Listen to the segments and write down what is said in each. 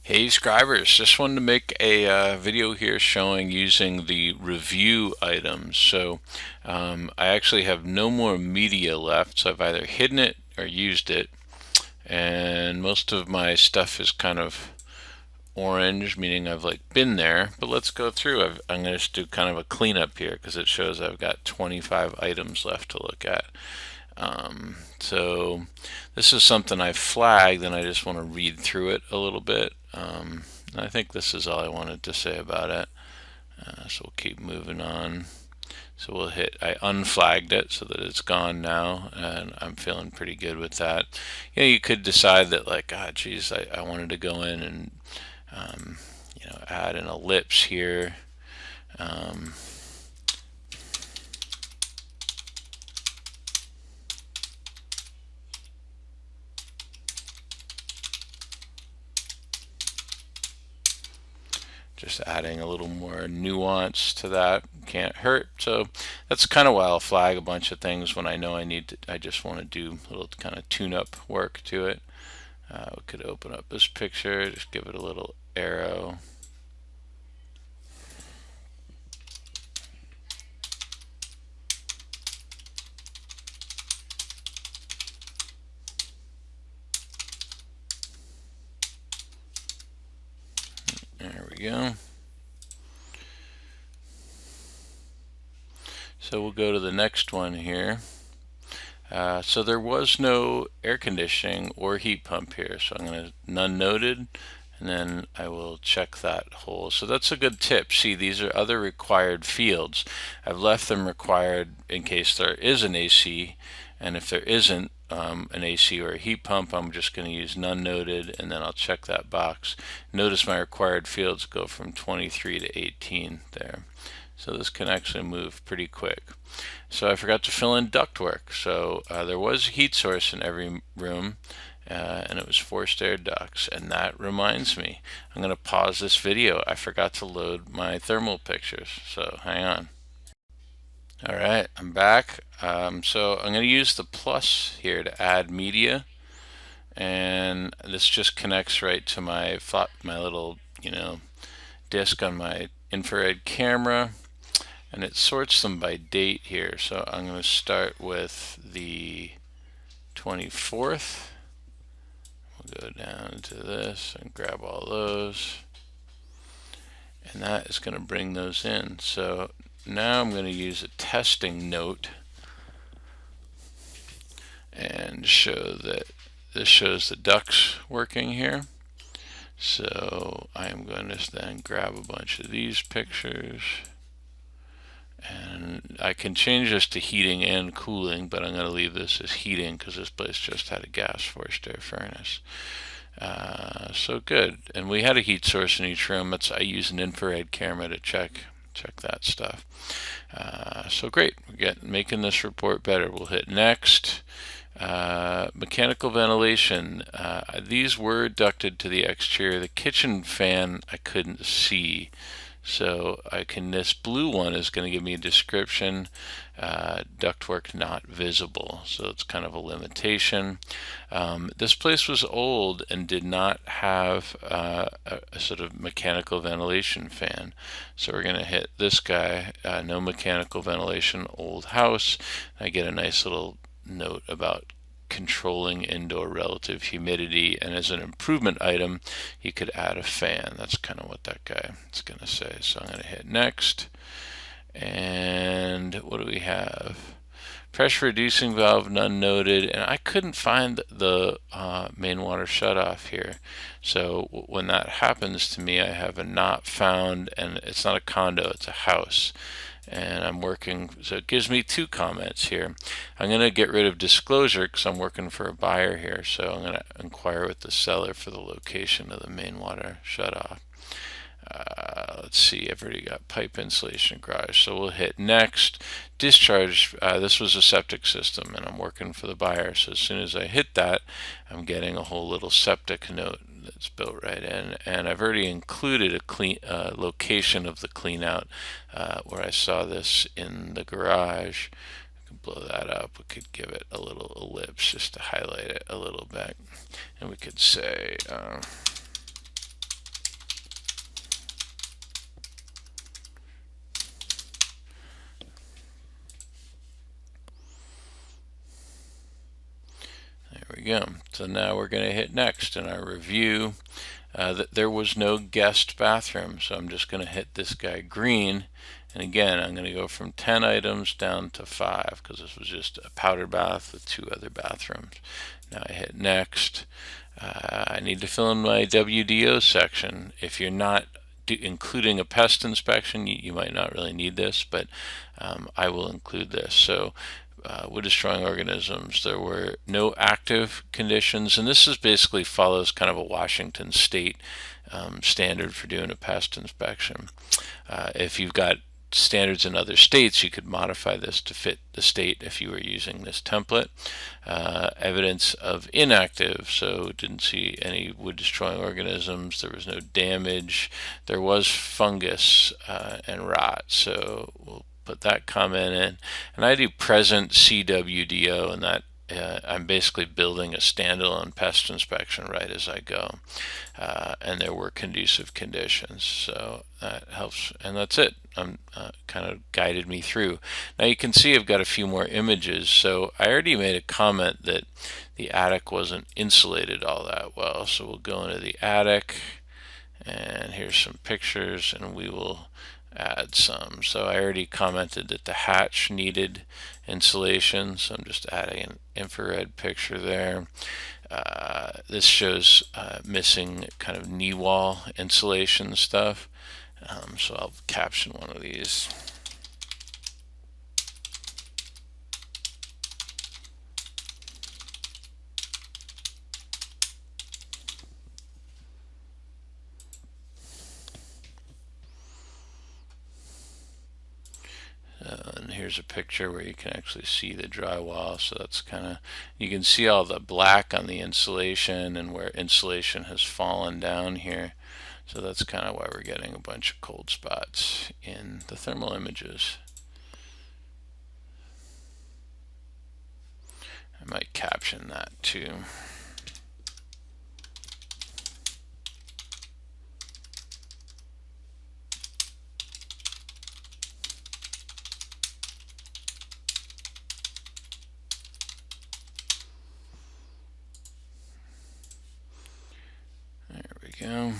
Hey scribers, just wanted to make a video here showing using the review items. I actually have no more media left, so I've either hidden it or used it, and most of my stuff is kind of orange, meaning I've like been there. But let's go through. I'm going to just do kind of a cleanup here because it shows I've got 25 items left to look at. So this is something I flagged, and I just want to read through it a little bit. I think this is all I wanted to say about it. So we'll keep moving on. So we'll hit, I unflagged it so that it's gone now, and I'm feeling pretty good with that. You could decide that like, geez, I wanted to go in and, add an ellipse here. Um, just adding a little more nuance to that can't hurt. So that's kind of why I'll flag a bunch of things when I know I just want to do a little kind of tune-up work to it. We could open up this picture, just give it a little arrow. There we go. So we'll go to the next one here. So there was no air conditioning or heat pump here, so I'm going to none noted, and then I will check that hole. So that's a good tip. See, these are other required fields. I've left them required in case there is an AC, and if there isn't an AC or a heat pump, I'm just going to use none noted, and then I'll check that box. Notice my required fields go from 23 to 18 there. So this can actually move pretty quick. So I forgot to fill in ductwork. So there was a heat source in every room, and it was forced air ducts. And that reminds me, I'm going to pause this video. I forgot to load my thermal pictures, so hang on. All right, I'm back. So I'm going to use the plus here to add media, and this just connects right to my little disc on my infrared camera. And it sorts them by date here. So I'm going to start with the 24th. We'll go down to this and grab all those. And that is going to bring those in. So now I'm going to use a testing note and show that this shows the ducts working here. So I am going to then grab a bunch of these pictures. And I can change this to heating and cooling, but I'm going to leave this as heating because this place just had a gas forced air furnace. So good. And we had a heat source in each room. I use an infrared camera to check that stuff. So great. We're making this report better. We'll hit next. Mechanical ventilation. These were ducted to the exterior. The kitchen fan I couldn't see. So this blue one is going to give me a description, ductwork not visible. So it's kind of a limitation. This place was old and did not have a sort of mechanical ventilation fan. So we're going to hit this guy, no mechanical ventilation, old house. I get a nice little note about controlling indoor relative humidity, and as an improvement item you could add a fan. That's kind of what that guy is going to say. So I'm going to hit next, and what do we have? Pressure reducing valve, none noted, and I couldn't find the main water shutoff here. So when that happens to me, I have a not found, and it's not a condo, it's a house. And I'm working, so it gives me two comments here. I'm going to get rid of disclosure because I'm working for a buyer here, so I'm going to inquire with the seller for the location of the main water shutoff. Let's see, I've already got pipe insulation garage, so we'll hit next. Discharge, this was a septic system and I'm working for the buyer, so as soon as I hit that, I'm getting a whole little septic note that's built right in, and I've already included a location of the clean out where I saw this in the garage. I can blow that up. We could give it a little ellipse just to highlight it a little bit, and we could say we go. So now we're going to hit next in our review. There was no guest bathroom, so I'm just going to hit this guy green. And again, I'm going to go from 10 items down to 5 because this was just a powder bath with 2 other bathrooms. Now I hit next. I need to fill in my WDO section. If you're not including a pest inspection, you might not really need this, but I will include this. So wood destroying organisms, there were no active conditions, and this is basically follows kind of a Washington state standard for doing a pest inspection. If you've got standards in other states, you could modify this to fit the state if you were using this template. Evidence of inactive, so didn't see any wood destroying organisms, there was no damage, there was fungus and rot, so we'll put that comment in. And I do present CWDO, and that I'm basically building a standalone pest inspection right as I go. And there were conducive conditions, so that helps, and that's it. Kind of guided me through. Now you can see I've got a few more images, so I already made a comment that the attic wasn't insulated all that well, so we'll go into the attic, and here's some pictures, and we will add some. So I already commented that the hatch needed insulation, so I'm just adding an infrared picture there. This shows missing kind of knee wall insulation stuff, so I'll caption one of these. And here's a picture where you can actually see the drywall, so that's kind of, you can see all the black on the insulation and where insulation has fallen down here, so that's kind of why we're getting a bunch of cold spots in the thermal images. I might caption that too. Go.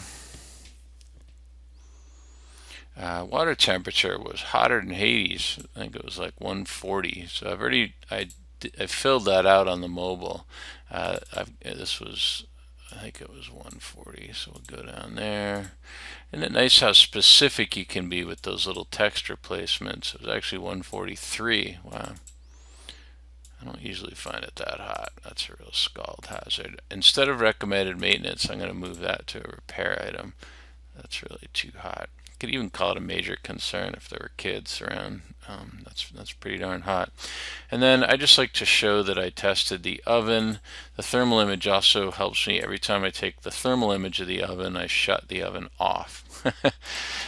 Water temperature was hotter than Hades. I think it was like 140. So I filled that out on the mobile. This was, I think it was 140. So we'll go down there. Isn't it nice how specific you can be with those little text replacements? It was actually 143. Wow. I don't usually find it that hot. That's a real scald hazard. Instead of recommended maintenance, I'm going to move that to a repair item. That's really too hot. Could even call it a major concern if there were kids around. That's pretty darn hot. And then I just like to show that I tested the oven. The thermal image also helps me. Every time I take the thermal image of the oven, I shut the oven off.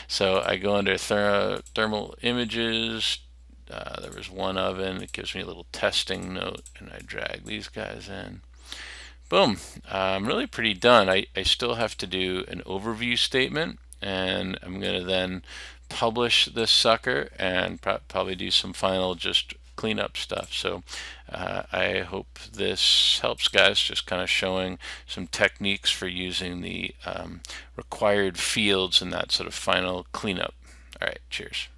So I go under thermal images. There was one oven. It gives me a little testing note, and I drag these guys in. Boom. I'm really pretty done. I still have to do an overview statement, and I'm going to then publish this sucker and probably do some final just cleanup stuff. So I hope this helps, guys, just kind of showing some techniques for using the required fields in that sort of final cleanup. All right, cheers.